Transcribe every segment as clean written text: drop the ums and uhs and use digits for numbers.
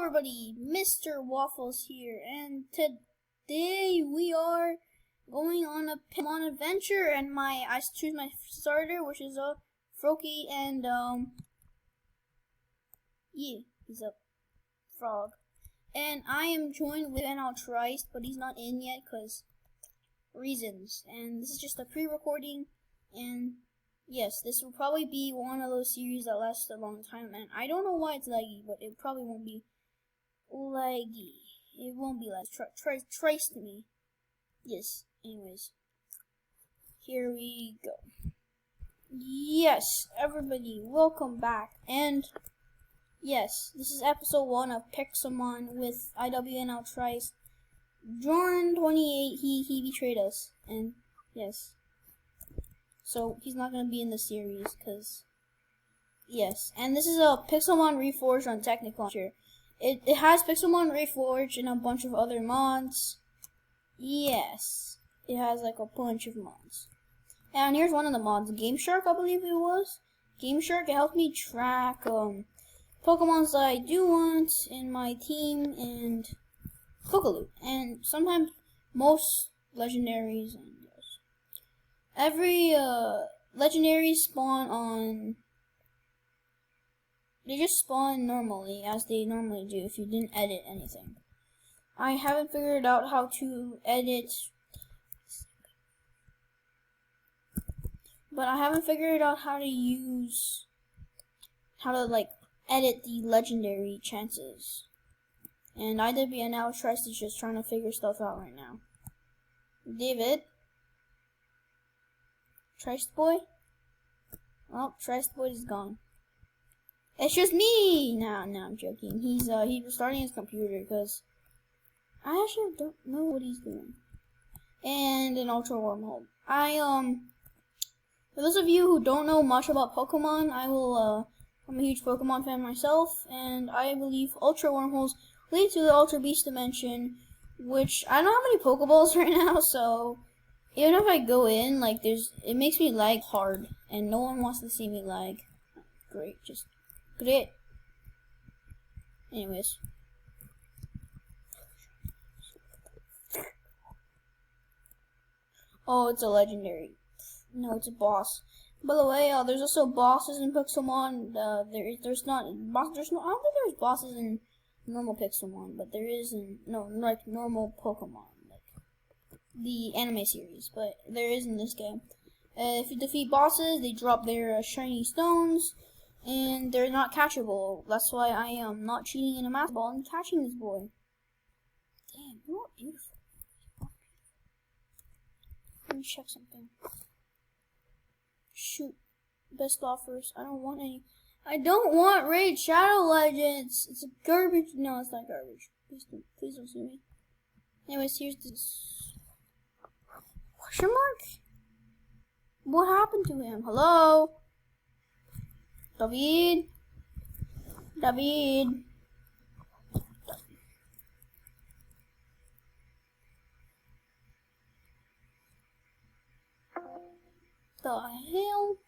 everybody, Mr. Waffles here, and today we are going on a Pixelmon adventure, and I choose my starter, which is a Froakie, and yeah, he's a frog. And I am joined with iwnltryst, but he's not in yet because reasons. And this is just a pre-recording, and yes, this will probably be one of those series that lasts a long time, and I don't know why it's laggy, but it probably won't be laggy. It won't be laggy. Trust me. Yes, anyways. Here we go. Yes, everybody, welcome back. And yes, this is episode 1 of Pixelmon with iwnltryst. Jordan 28, he betrayed us, and yes. So he's not gonna be in the series, cause yes. And this is a Pixelmon Reforged on Technic Launcher. It has Pixelmon Reforged and a bunch of other mods. Yes, it has like a bunch of mods. And here's one of the mods, Game Shark, I believe it was. Game Shark, it helped me track Pokemons that I do want in my team and Pokaloot, and sometimes most legendaries. And every legendary spawn on, they just spawn normally as they normally do if you didn't edit anything. I haven't figured out how to edit, but I haven't figured out how to like edit the legendary chances. And iwnltryst is just trying to figure stuff out right now. David? Tryst boy? Oh, Tryst boy is gone. It's just me! No, I'm joking. He's restarting his computer because I actually don't know what he's doing. And an ultra wormhole. For those of you who don't know much about Pokemon, I'm a huge Pokemon fan myself, and I believe ultra wormholes lead to the Ultra Beast dimension, which I don't have many Pokeballs right now, so even if I go in, like, it makes me lag hard, and no one wants to see me lag. Great, just great. Anyways. Oh, it's a legendary. No, it's a boss. By the way, there's also bosses in Pixelmon. I don't think there's bosses in normal Pixelmon, but there is in like normal Pokemon, like the anime series, but there is in this game. If you defeat bosses, they drop their shiny stones, and they're not catchable. That's why I am not cheating in a Master Ball and catching this boy. Damn, you are beautiful. Let me check something. Shoot. Best offers. I don't want any. I don't want Raid Shadow Legends. It's a garbage. No, it's not garbage. Please don't sue me. Anyways, here's this. Question mark? What happened to him? Hello? David? David? The hell?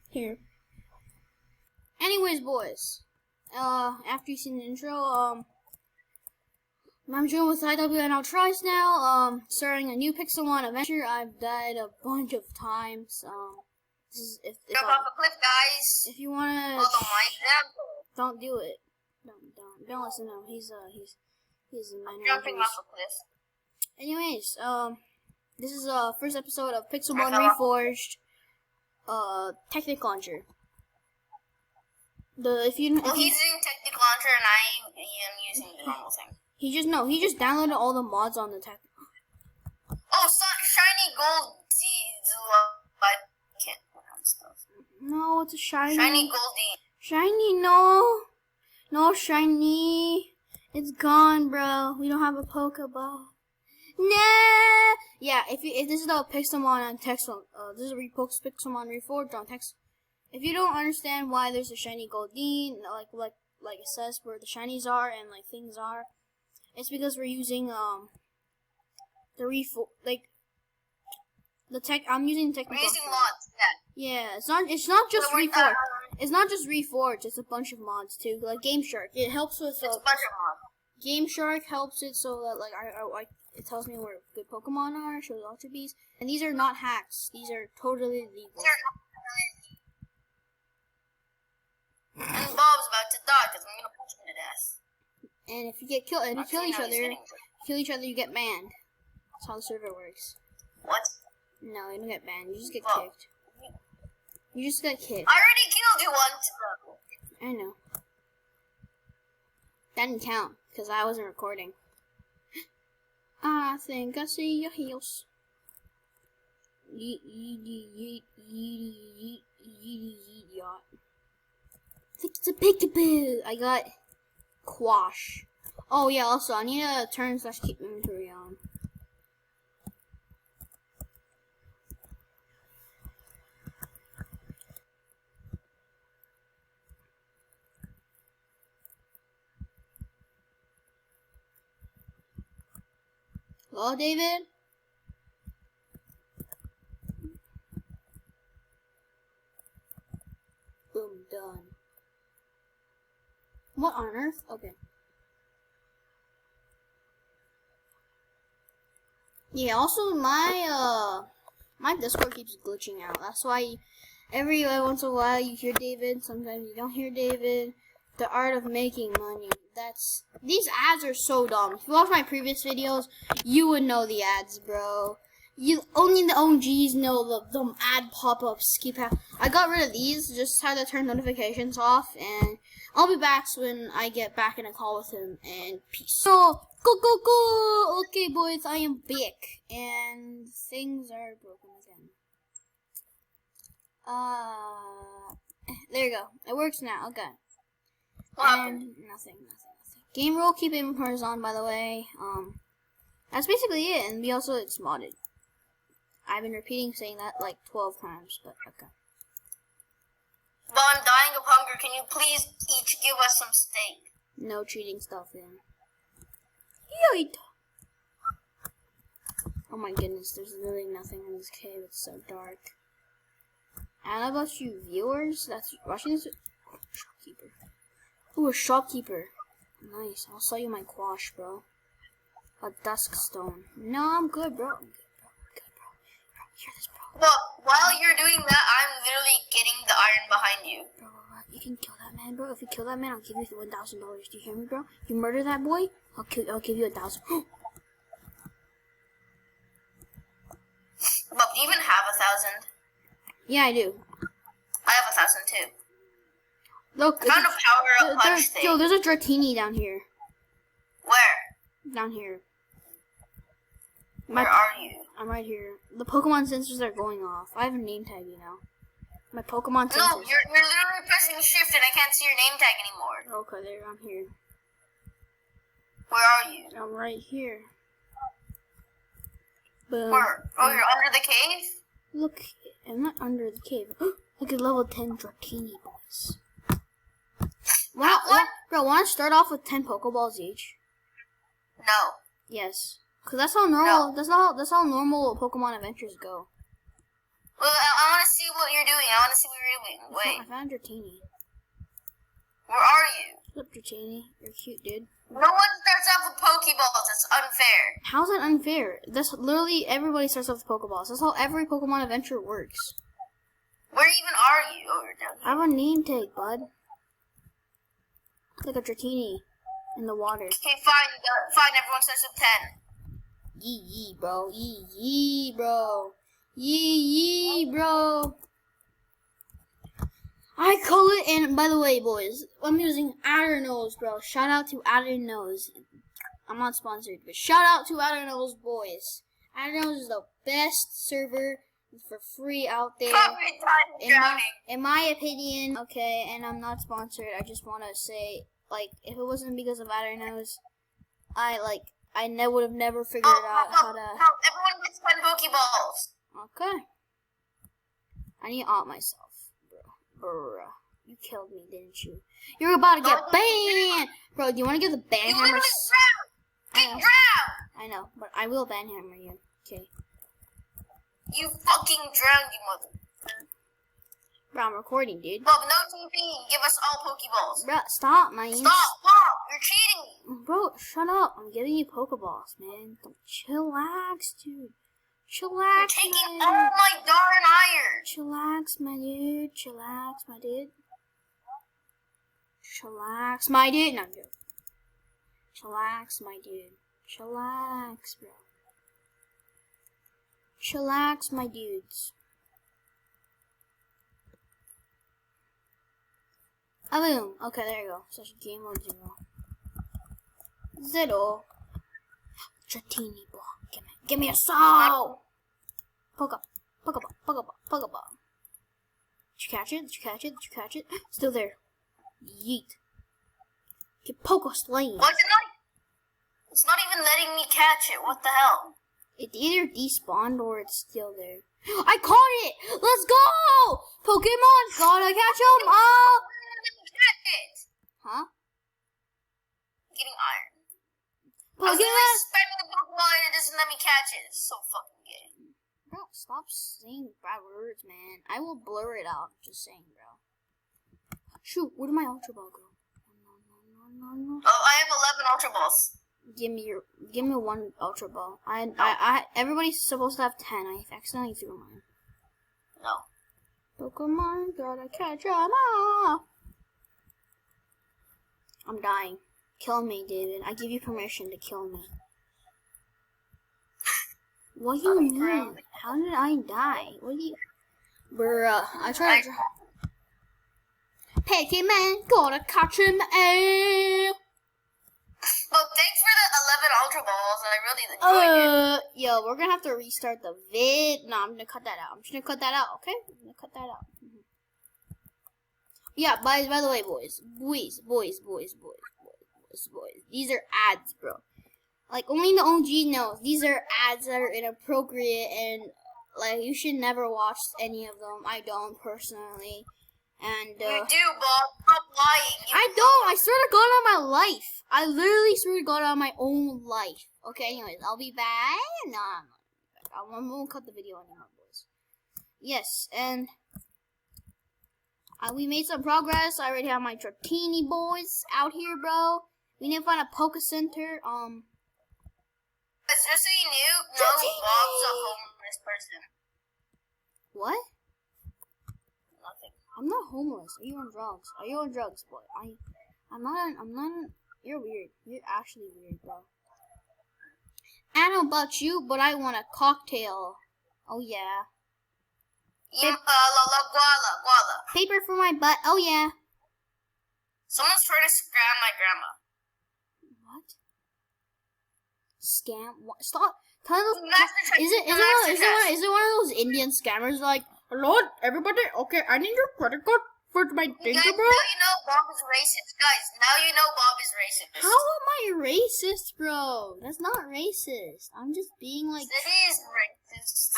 Here. Anyways, boys, after you've seen the intro, I'm joined with iwnltryst now, starting a new Pixelmon adventure. I've died a bunch of times. This is Jump off a cliff, guys. If you wanna, follow my example. Don't do it. Don't listen to him. He's a minor. Jumping off a cliff. Anyways, this is first episode of Pixelmon Reforged. Technic Launcher. He's using Technic Launcher and I am using the normal thing. He just downloaded all the mods on the tech. Oh, shiny gold. I can't pronounce stuff. No, it's a shiny. Shiny goldie. Shiny, no shiny. It's gone, bro. We don't have a Pokeball. Nah. Yeah, if this is the Pixelmon on text, this is Pixelmon Reforged on text. If you don't understand why there's a shiny Goldeen, like it says where the shinies are and like things are, it's because we're using the I'm using Technic. We're using mods. Yeah, it's not just Reforged. It's not just Reforged, it's a bunch of mods too. Like Game Shark, it helps with. It's a bunch of mods. Game Shark helps it so that like I it tells me where good Pokemon are, shows attributes, and these are not hacks. These are totally legal. And Bob's about to die because I'm gonna punch him to death. And if you get killed, and you kill each other, you get banned. That's how the server works. What? No, you don't get banned. You just get kicked. You just got kicked. I already killed you once, bro. I know. That didn't count because I wasn't recording. I think I see your heels. Yeet, yeet, yeet, yeet, yeet, yeet, yeet, yacht. I think it's a peekaboo. I got Quash. Oh yeah, also I need to turn / keep inventory on. Hello, David? Boom, done. What on earth? Okay. Yeah, also my Discord keeps glitching out. That's why every once in a while you hear David, sometimes you don't hear David. The art of making money. These ads are so dumb. If you watch my previous videos, you would know the ads, bro. Only the OGs know the ad pop-ups. I got rid of these, just had to turn notifications off, and I'll be back when I get back in a call with him, and peace. So, go! Okay, boys, I am back, and things are broken again. There you go. It works now, okay. And nothing. Game rule, keep inventories on, by the way. That's basically it, and it's modded. I've been saying that like 12 times, but okay. But I'm dying of hunger. Can you please each give us some steak? No cheating stuff in. Yoit! Oh my goodness, there's really nothing in this cave. It's so dark. And about you viewers that's watching this. Shopkeeper. Ooh, a shopkeeper. Nice. I'll sell you my Quash, bro. A dusk stone. No, I'm good, bro. I'm good, bro. Hear this, bro. Well, while you're doing that, I'm literally getting the iron behind you. Bro, you can kill that man, bro. If you kill that man, I'll give you $1,000. Do you hear me, bro? If you murder that boy, I'll give you 1,000. But do you even have 1,000? Yeah, I do. I have 1,000 too. Look, I found a power-up punch thing. Yo, there's a Dratini down here. Where? Down here. Where are you? I'm right here. The Pokemon sensors are going off. I have a name tag, you know. My Pokemon sensors. No, you're literally pressing shift and I can't see your name tag anymore. Okay, there, I'm here. Where are you? I'm right here. Boom. Where? Oh, you're under the cave? Look, I'm not under the cave. Look at level 10 Dratini boys. Bro, want to start off with 10 Pokeballs each? No. Yes. Cause that's how normal. No. That's how normal Pokemon adventures go. Well, I want to see what you're doing. I want to see what you're doing. Wait. I found Dratini. Where are you? What's up, Dratini? You're cute, dude. No one starts off with Pokeballs. That's unfair. How's that unfair? That's literally everybody starts off with Pokeballs. That's how every Pokemon adventure works. Where even are you? Oh, you're down here. I have a name tag, bud. Like a Dratini in the water. Okay, fine. Everyone starts with 10. Yee, bro. Yee, bro. Yee, bro. I call it, and by the way, boys, I'm using Outternose, bro. Shout out to Outternose. I'm not sponsored, but shout out to Outternose, boys. Outternose is the best server for free out there. In my opinion, okay, and I'm not sponsored. I just want to say, like, if it wasn't because of Outternose, I would have never figured out how to. No, everyone gets 10 Pokeballs. Okay. I need to out myself, bro. You killed me, didn't you? You're about to get banned, bro. Do you want to get the ban hammer? You literally drowned. Get drowned. I know, but I will ban hammer you. Okay. You fucking drowned, you mother. Bro, I'm recording, dude. Bob, no TV. Give us all Pokeballs. Bro, stop, man. Stop, Bob. You're cheating. Bro, shut up. I'm giving you Pokeballs, man. Chillax, dude. Chillax, You're taking man. all my darn iron. Chillax, my dude. Chillax, my dude. Chillax, my dude. No, I'm joking. Chillax, my dude. Chillax, bro. Chillax, my dudes. Ah, boom. Okay, there you go. Such a game mode 0. Zero. Dratini ball. Give me a soul. Pokeball. Pokeball. Pokeball. Pokeball. Did you catch it? Did you catch it? Did you catch it? Still there. Yeet. Get Poke Slaying. What's it not? It's not even letting me catch it. What the hell? It either despawned or it's still there. I caught it! Let's go! Pokemon! Gotta catch 'em all! Catch it! Huh? Getting iron. I was Pokemon! literally spamming the Pokemon and it doesn't let me catch it. It's so fucking gay. Bro, stop saying bad words, man. I will blur it out. Just saying, bro. Shoot, where did my Ultra Ball go? No. Oh, I have 11 Ultra Balls. Give me one Ultra Ball. Everybody's supposed to have 10. I accidentally threw mine. No. Pokemon, gotta catch 'em all. I'm dying. Kill me, David. I give you permission to kill me. What do you mean? How did I die? What do you... Bruh, I tried to... Pokemon, gotta catch 'em all. Well, thanks for the 11 Ultra Balls. I really enjoyed it. Yo, we're gonna have to restart the vid. No, I'm gonna cut that out. Okay? I'm gonna cut that out. Yeah, by the way, boys. These are ads, bro. Like, only the OG knows. These are ads that are inappropriate and, like, you should never watch any of them. I don't, personally. And, You do, Bob. Stop lying. I don't. I swear to God on my life. I literally swear to God on my own life. Okay, anyways, I'll be back. No, I won't cut the video anymore, boys. Yes, and we made some progress. I already have my Dratini boys out here, bro. We need to find a Poke Center. Just so you knew, no, Dratini! Bob's a homeless person. What? Nothing. I'm not homeless. Are you on drugs? Are you on drugs, boy? I'm not. You're weird. You're actually weird, bro. I don't know about you, but I want a cocktail. Oh yeah. Guala. Paper for my butt. Oh yeah. Someone's trying to scam my grandma. What? Scam? What? Stop. Tell those. Master Is it one of those Indian scammers like, hello, everybody? Okay, I need your credit card for my thing, Guys, bro. now you know Bob is racist. Guys, now you know Bob is racist. How am I racist, bro? That's not racist. I'm just being like. It is racist.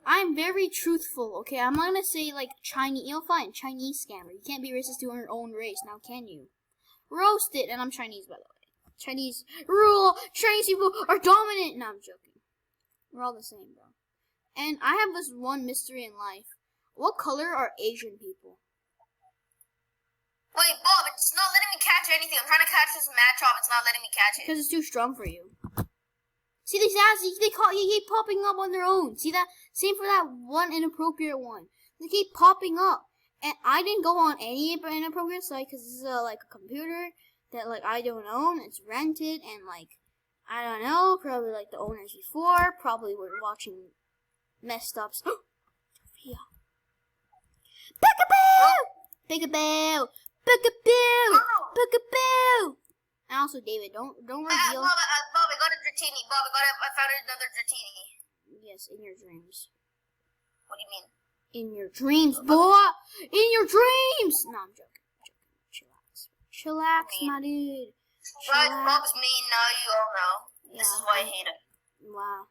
I'm very truthful. Okay, I'm not gonna say like Chinese. You'll find Chinese scammer. You can't be racist to your own race, now can you? Roast it, and I'm Chinese, by the way. Chinese rule. Chinese people are dominant. No, I'm joking. We're all the same, bro. And I have this one mystery in life. What color are Asian people? Wait, Bob, it's not letting me catch anything. I'm trying to catch this Machop. It's not letting me catch it. Because it's too strong for you. See these ads? They keep popping up on their own. See that? Same for that one inappropriate one. They keep popping up. And I didn't go on any inappropriate site because this is like a computer that like I don't own. It's rented and like I don't know. Probably like the owners before. Probably were watching messed up stuff. Yeah. Peekaboo! And also, David, don't reveal. Bob, I got a Dratini. Bob, I found another Dratini. Yes, in your dreams. What do you mean? In your dreams, boy! In your dreams! No, I'm joking. Chillax, my dude. Guys, Bob's mean now, you all know. This is why I hate him. Wow.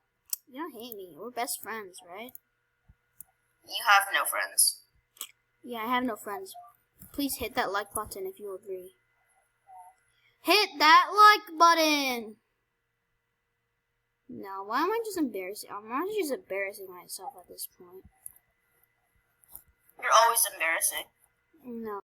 You don't hate me. We're best friends, right? You have no friends. Yeah, I have no friends. Please hit that like button if you agree. Hit that like button! No, why am I just embarrassing? I'm not just embarrassing myself at this point. You're always embarrassing. No.